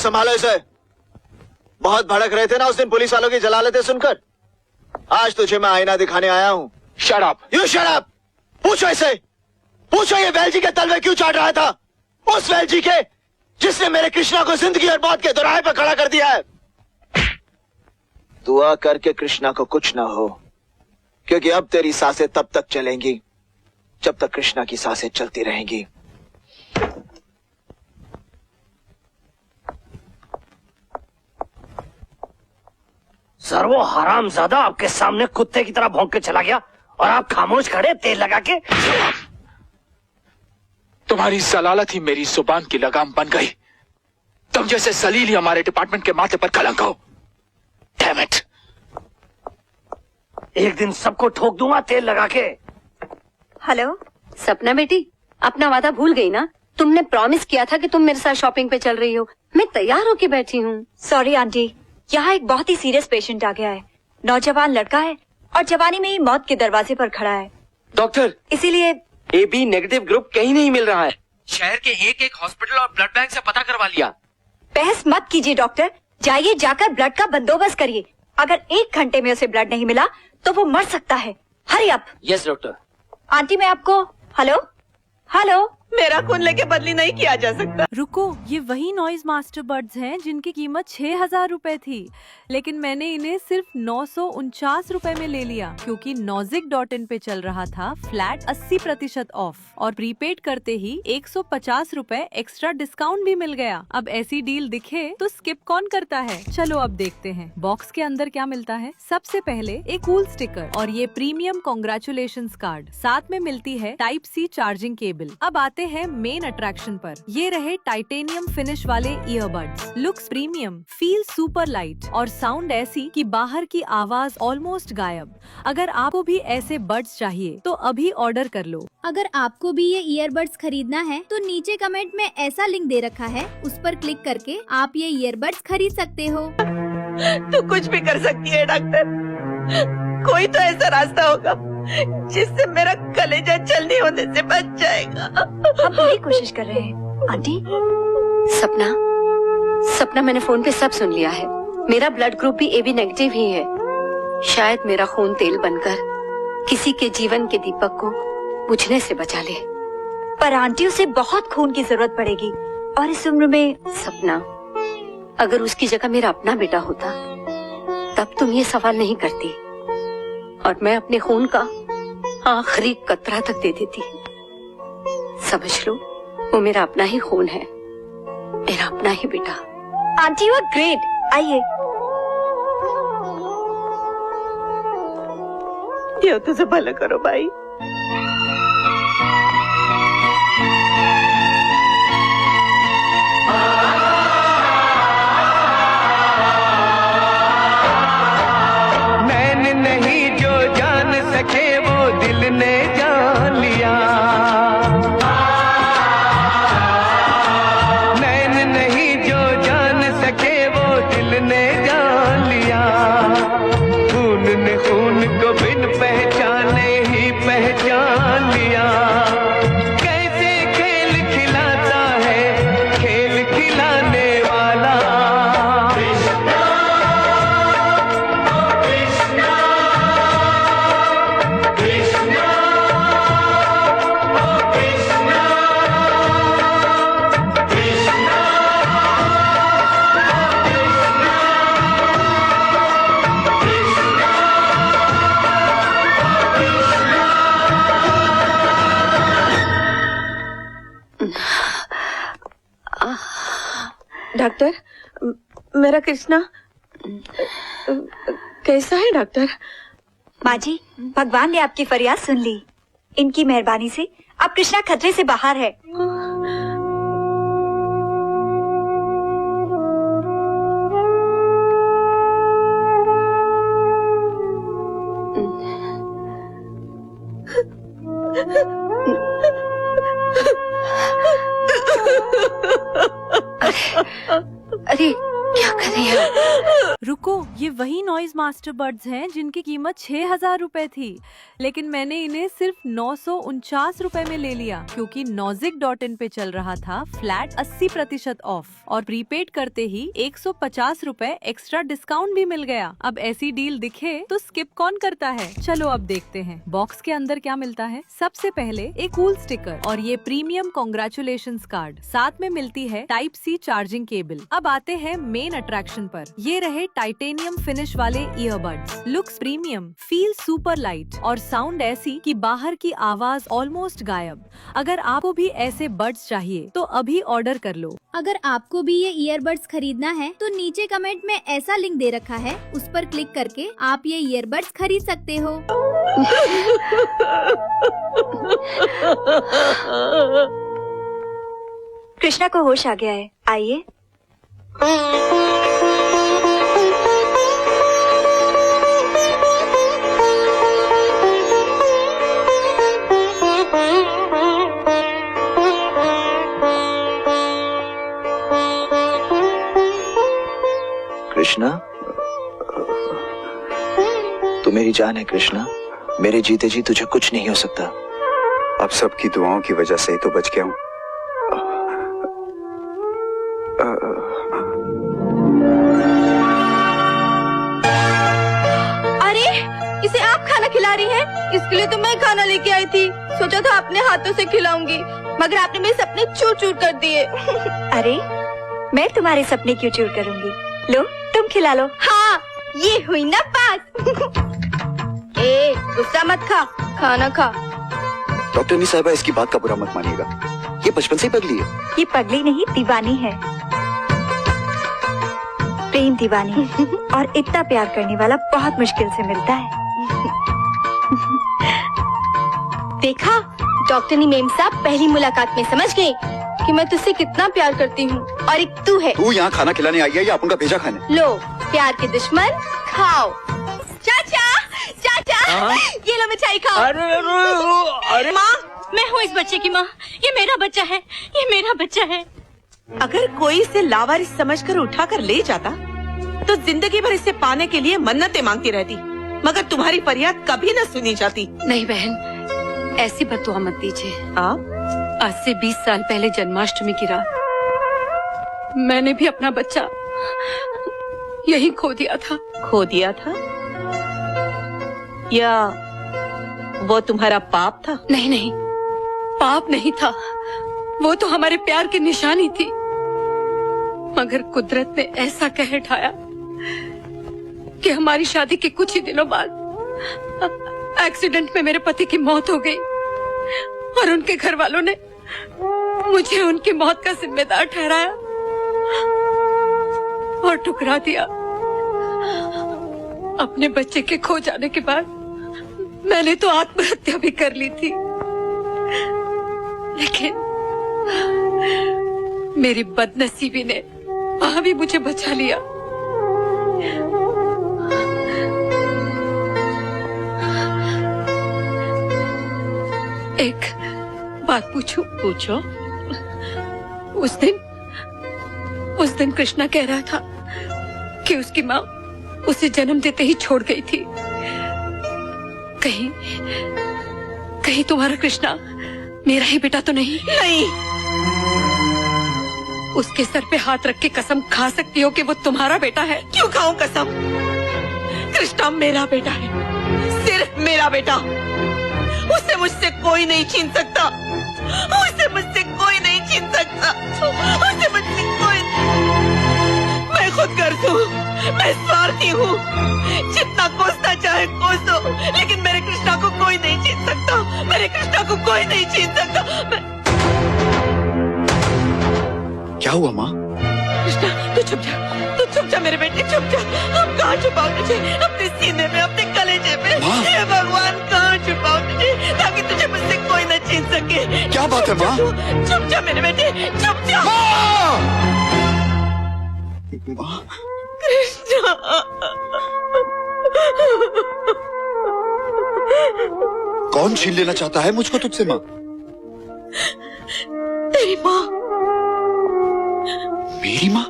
संभालो इसे। बहुत भड़क रहे थे ना उस दिन पुलिस वालों की जलालतें सुनकर। आज तुझे मैं आईना दिखाने आया हूँ। Shut up. You shut up. पूछो इसे, पूछो ये वेलजी के तलवे क्यों चाट रहा था, उस वेलजी के जिसने मेरे कृष्णा को जिंदगी और मौत के दोराहे पर खड़ा कर दिया है। दुआ करके कृष्णा को कुछ ना हो, क्योंकि अब तेरी सांसें तब तक चलेंगी जब तक कृष्णा की सांसें चलती रहेंगी। सर वो हरामजादा आपके सामने कुत्ते की तरह भौंक के चला गया और आप खामोश खड़े तेल लगा के। तुम्हारी जलालत ही मेरी जुबान की लगाम बन गई। तुम जैसे सलील ही हमारे डिपार्टमेंट के माथे पर कलंक हो। Damn it. एक दिन सबको ठोक दूंगा तेल लगा के। हेलो सपना बेटी, अपना वादा भूल गई ना? तुमने प्रॉमिस किया था कि तुम मेरे साथ शॉपिंग पे चल रही हो। मैं तैयार होके बैठी हूँ। सॉरी आंटी, यहाँ एक बहुत ही सीरियस पेशेंट आ गया है। नौजवान लड़का है और जवानी में ही मौत के दरवाजे पर खड़ा है। डॉक्टर, इसीलिए AB नेगेटिव ग्रुप कहीं नहीं मिल रहा है। शहर के एक एक हॉस्पिटल और ब्लड बैंक से पता करवा लिया। बहस मत कीजिए डॉक्टर, जाइए जाकर ब्लड का बंदोबस्त करिए। अगर 1 घंटे में उसे ब्लड नहीं मिला तो वो मर सकता है। Hurry up. Yes doctor. Aunty मैं आपको हेलो हेलो मेरा खून लेके बदली नहीं किया जा सकता। रुको, ये वही नॉइज मास्टर बर्ड्स हैं जिनकी कीमत 6,000 रुपए थी, लेकिन मैंने इन्हें सिर्फ 949 रुपए में ले लिया, क्योंकि Nozick.in पे चल रहा था फ्लैट 80% ऑफ और प्रीपेड करते ही 150 रुपए एक्स्ट्रा डिस्काउंट भी मिल गया। अब ऐसी डील दिखे तो स्किप कौन करता है। चलो अब देखते हैं बॉक्स के अंदर क्या मिलता है। सबसे पहले एक कूल स्टिकर और ये प्रीमियम कॉन्ग्रेचुलेशंस कार्ड, साथ में मिलती है Type-C चार्जिंग केबल। अब आते हैं मेन अट्रैक्शन पर। ये रहे टाइटेनियम फिनिश वाले earbuds. Looks premium, feel super light और साउंड ऐसी कि बाहर की आवाज ऑलमोस्ट गायब। अगर आपको भी ऐसे बड्स चाहिए तो अभी ऑर्डर कर लो। अगर आपको भी ये ईयरबड्स खरीदना है तो नीचे कमेंट में ऐसा लिंक दे रखा है, उस पर क्लिक करके आप ये ईयरबड्स खरीद सकते हो। तू कुछ भी कर सकती है डॉक्टर। कोई तो ऐसा रास्ता होगा जिससे मेरा कलेजा जल्दी होने से बच जाएगा। हम पूरी कोशिश कर रहे हैं आंटी। सपना मैंने फोन पे सब सुन लिया है। मेरा ब्लड ग्रुप भी AB नेगेटिव ही है। शायद मेरा खून तेल बनकर किसी के जीवन के दीपक को बुझने से बचा ले। पर आंटी उसे बहुत खून की जरूरत पड़ेगी और इस उम्र में। सपना, अगर उसकी जगह मेरा अपना बेटा होता तब तुम ये सवाल नहीं करती और मैं अपने खून का आखिरी कतरा तक दे देती। समझ लो, वो मेरा अपना ही खून है, मेरा अपना ही बेटा। Aunty you are great. आइए। ये तुझे भला करो भाई। ने जान लिया, नैन नहीं जो जान सके वो दिल ने जान लिया। खून ने खून को बिन पहचाने ही पहचान लिया। कैसे खेल खिलाता है खेल खिलाने वाला। डॉक्टर, मेरा कृष्णा कैसा है डॉक्टर? माँ जी, भगवान ने आपकी फरियाद सुन ली। इनकी मेहरबानी से अब कृष्णा खतरे से बाहर है। अरे क्या करें? रुको, ये वही नॉइज मास्टर बर्ड्स हैं जिनकी कीमत 6,000 रुपए थी, लेकिन मैंने इन्हें सिर्फ 949 रुपए में ले लिया क्योंकि Nozick.in पे चल रहा था फ्लैट 80% ऑफ और प्रीपेड करते ही 150 रुपए एक्स्ट्रा डिस्काउंट भी मिल गया। अब ऐसी डील दिखे तो स्किप कौन करता है। चलो अब देखते हैं बॉक्स के अंदर क्या मिलता है। सबसे पहले एक कूल स्टिकर और ये प्रीमियम कांग्रेचुलेशंस कार्ड, साथ में मिलती है टाइप सी चार्जिंग केबल। अब आते हैं मेन अट्रैक्शन पर। ये रहे टाइटेनियम फिनिश वाले earbuds, looks premium, feel super light और साउंड ऐसी कि बाहर की आवाज ऑलमोस्ट गायब। अगर आपको भी ऐसे बड्स चाहिए तो अभी ऑर्डर कर लो। अगर आपको भी ये ईयरबड्स खरीदना है तो नीचे कमेंट में ऐसा लिंक दे रखा है, उस पर क्लिक करके आप ये ईयरबड्स खरीद सकते हो। कृष्णा को होश आ गया है, आइए। कृष्णा, तू मेरी जान है कृष्णा। मेरे जीते जी तुझे कुछ नहीं हो सकता। आप सबकी दुआओं की वजह से ही तो बच गया हूँ। अरे, इसे आप खाना खिला रही हैं? इसके लिए तो मैं खाना लेके आई थी। सोचा था अपने हाथों से खिलाऊंगी, मगर आपने मेरे सपने चूर चूर कर दिए। अरे, मैं तुम्हारे सपने क्यों चूर करूंगी? लो, तुम खिला लो। हाँ, ये हुई ना बात। ए, गुस्सा मत खा, खाना खा। डॉक्टर साहिबा, इसकी बात का बुरा मत मानिएगा। ये बचपन से ही पगली है। ये पगली नहीं, दीवानी है। प्रेम दीवानी और इतना प्यार करने वाला बहुत मुश्किल से मिलता है। देखा, डॉक्टर मेम साहब पहली मुलाकात में समझ गए कि मैं तुझसे कितना प्यार करती हूँ। और एक तू है। तू यहाँ खाना खिलाने आई है या अपन का भेजा खाने? लो, प्यार के दुश्मन खाओ। चाचा, चाचा, ये लो मिठाई खाओ। अरे माँ, मैं हूँ इस बच्चे की माँ। ये मेरा बच्चा है, ये मेरा बच्चा है। अगर कोई इसे लावारिस समझकर उठाकर ले जाता तो जिंदगी भर इसे पाने के लिए मन्नतें मांगती रहती, मगर तुम्हारी फरियाद कभी न सुनी जाती। नहीं बहन, ऐसी बद्दुआ मत दीजिए। आप आज से 20 साल पहले जन्माष्टमी की रात मैंने भी अपना बच्चा यही खो दिया था। खो दिया था या वो तुम्हारा पाप था? नहीं नहीं, पाप नहीं था, वो तो हमारे प्यार की निशानी थी। मगर कुदरत ने ऐसा कह ढाया कि हमारी शादी के कुछ ही दिनों बाद एक्सीडेंट में मेरे पति की मौत हो गई और उनके घर वालों ने मुझे उनकी मौत का जिम्मेदार ठहराया और ठुकरा दिया। अपने बच्चे के खो जाने के बाद मैंने तो आत्महत्या भी कर ली थी, लेकिन मेरी बदनसीबी ने वहां भी मुझे बचा लिया। एक बात पूछूं? पूछो। उस दिन कृष्णा कह रहा था कि उसकी माँ उसे जन्म देते ही छोड़ गई थी। कहीं तुम्हारा कृष्णा मेरा ही बेटा तो नहीं? नहीं। उसके सर पे हाथ रख के कसम खा सकती हो कि वो तुम्हारा बेटा है? क्यों खाऊं कसम? कृष्णा मेरा बेटा है, सिर्फ मेरा बेटा। उसे मुझसे कोई नहीं छीन सकता, उसे मुझसे कोई नहीं छीन सकता, उसे मुझसे कोई। मैं खुद गर्ज हूँ, मैं स्वार्थी हूँ, जितना कोसना चाहे कोसो, लेकिन मेरे कृष्णा को कोई नहीं छीन सकता, मेरे कृष्णा को कोई नहीं छीन सकता। क्या हुआ माँ? कृष्णा, तू चुप जा मेरे बेटे, चुप जा। हम कहाँ छुपाओ तुझे? अपने सीने में, अपने कलेजे में। हे भगवान, कहाँ छुपाओ तुझे ताकि तुझे मुझसे कोई न छीन सके? क्या बात है माँ? चुप जा मेरे बेटे, चुप जा। माँ, कृष्णा, कौन छीन लेना चाहता है मुझको तुझसे माँ? तेरी माँ। मेरी माँ?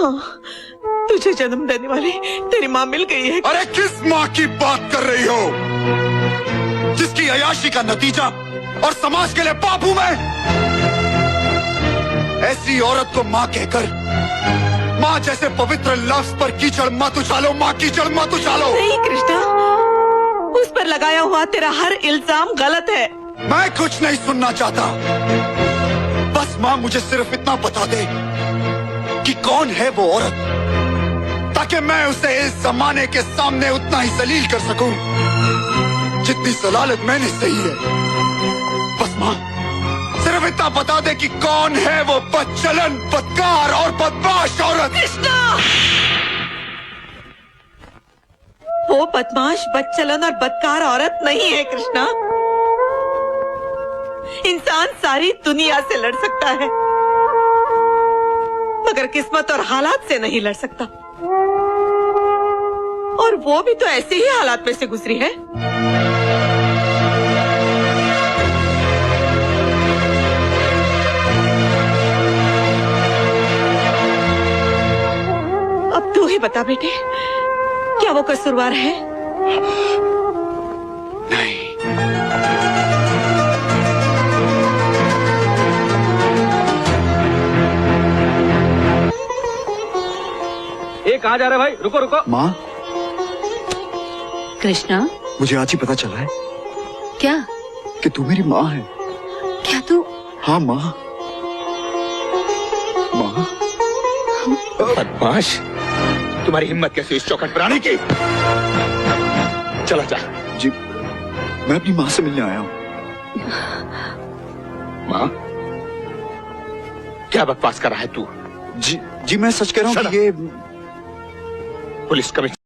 हाँ, तुझे जन्म देने वाली तेरी माँ मिल गई है। अरे किस माँ की बात कर रही हो जिसकी अयाशी का नतीजा और समाज के लिए पाप हूं मैं? ऐसी औरत को माँ कहकर माँ जैसे पवित्र लफ्ज पर कीचड़ मत उछालो, माँ कीचड़ मत उछालो। नहीं कृष्णा, उस पर लगाया हुआ तेरा हर इल्जाम गलत है। मैं कुछ नहीं सुनना चाहता, बस माँ मुझे सिर्फ इतना बता दे कि कौन है वो औरत, ताकि मैं उसे इस जमाने के सामने उतना ही जलील कर सकूं जितनी जलालत मैंने सही है। बस माँ सिर्फ इतना बता दे कि कौन है वो बदचलन, बदकार और बदमाश औरत। कृष्णा, वो बदमाश, बदचलन और बदकार औरत नहीं है कृष्णा। इंसान सारी दुनिया से लड़ सकता है, मगर किस्मत और हालात से नहीं लड़ सकता। और वो भी तो ऐसे ही हालात में से गुजरी है। अब तू ही बता बेटे, क्या वो कसूरवार है? नहीं। कहाँ जा रहे भाई? रुको रुको। माँ, कृष्णा, मुझे आज ही पता चला है क्या? कि तू मेरी माँ है। क्या तू? हाँ माँ। माँ, बदमाश, तुम्हारी हिम्मत कैसे इस चौखट पर आने की? चला जा। जी, मैं अपनी माँ से मिलने आया हूँ। माँ, क्या बकवास कर रहा है तू? जी, मैं सच कह रहा हूँ कि ये पुलिस कमिश्नर